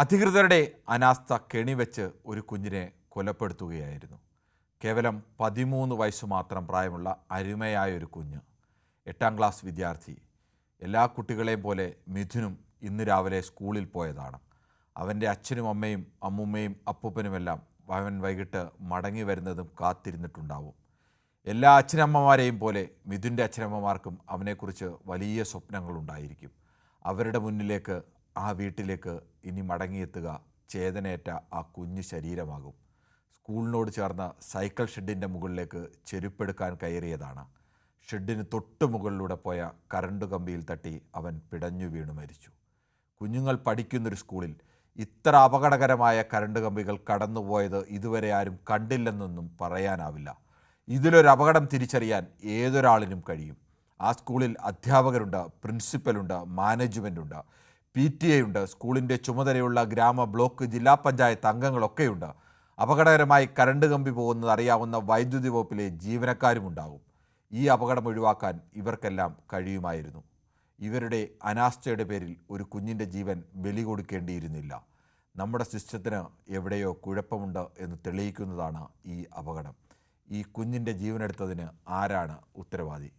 അധികൃതരുടെ അനാസ്ഥ കെണിവെച്ച് ഒരു കുഞ്ഞിനെ കൊലപ്പെടുത്തുകയായിരുന്നു. കേവലം 13 വയസ്സ് മാത്രം പ്രായമുള്ള അരുമയായ ഒരു കുഞ്ഞ്, 8ാം ക്ലാസ് വിദ്യാർത്ഥി. എല്ലാ കുട്ടികളെയും പോലെ മിഥുനും ഇന്ന് രാവിലെ സ്കൂളിൽ പോയതാണ്. അവൻ്റെ അച്ഛനും അമ്മയും അമ്മുമ്മയും അപ്പൂപ്പനുമെല്ലാം അവൻ വൈകിട്ട് മടങ്ങി വരുന്നതും കാത്തിരുന്നിട്ടുണ്ടാവും. എല്ലാ അച്ഛനമ്മമാരെയും പോലെ മിഥുൻ്റെ അച്ഛനമ്മമാർക്കും അവനെക്കുറിച്ച് വലിയ സ്വപ്നങ്ങളുണ്ടായിരിക്കും. അവരുടെ മുന്നിലേക്ക്, ആ വീട്ടിലേക്ക് ഇനി മടങ്ങിയെത്തുക ചേതനയേറ്റ ആ കുഞ്ഞു ശരീരമാകും. സ്കൂളിനോട് ചേർന്ന സൈക്കിൾ ഷെഡിൻ്റെ മുകളിലേക്ക് ചെരുപ്പെടുക്കാൻ കയറിയതാണ്. ഷെഡിന് തൊട്ട് മുകളിലൂടെ പോയ കറണ്ട് കമ്പിയിൽ തട്ടി അവൻ പിടഞ്ഞു വീണു മരിച്ചു. കുഞ്ഞുങ്ങൾ പഠിക്കുന്നൊരു സ്കൂളിൽ ഇത്ര അപകടകരമായ കറണ്ട് കമ്പികൾ കടന്നുപോയത് ഇതുവരെ ആരും കണ്ടില്ലെന്നൊന്നും പറയാനാവില്ല. ഇതിലൊരു അപകടം തിരിച്ചറിയാൻ ഏതൊരാളിനും കഴിയും. ആ സ്കൂളിൽ അധ്യാപകരുണ്ട്, പ്രിൻസിപ്പലുണ്ട്, മാനേജ്മെൻറ്റുണ്ട്, PTA ഉണ്ട്, സ്കൂളിൻ്റെ ചുമതലയുള്ള ഗ്രാമ, ബ്ലോക്ക്, ജില്ലാ പഞ്ചായത്ത് അംഗങ്ങളൊക്കെയുണ്ട്. അപകടകരമായി കറണ്ട് കമ്പി പോകുന്നത് അറിയാവുന്ന വൈദ്യുതി വകുപ്പിലെ ജീവനക്കാരുമുണ്ടാകും. ഈ അപകടം ഒഴിവാക്കാൻ ഇവർക്കെല്ലാം കഴിയുമായിരുന്നു. ഇവരുടെ അനാസ്ഥയുടെ പേരിൽ ഒരു കുഞ്ഞിൻ്റെ ജീവൻ ബലി കൊടുക്കേണ്ടിയിരുന്നില്ല. നമ്മുടെ സിസ്റ്റത്തിന് എവിടെയോ കുഴപ്പമുണ്ട് എന്ന് തെളിയിക്കുന്നതാണ് ഈ അപകടം. ഈ കുഞ്ഞിൻ്റെ ജീവനെടുത്തതിന് ആരാണ് ഉത്തരവാദി?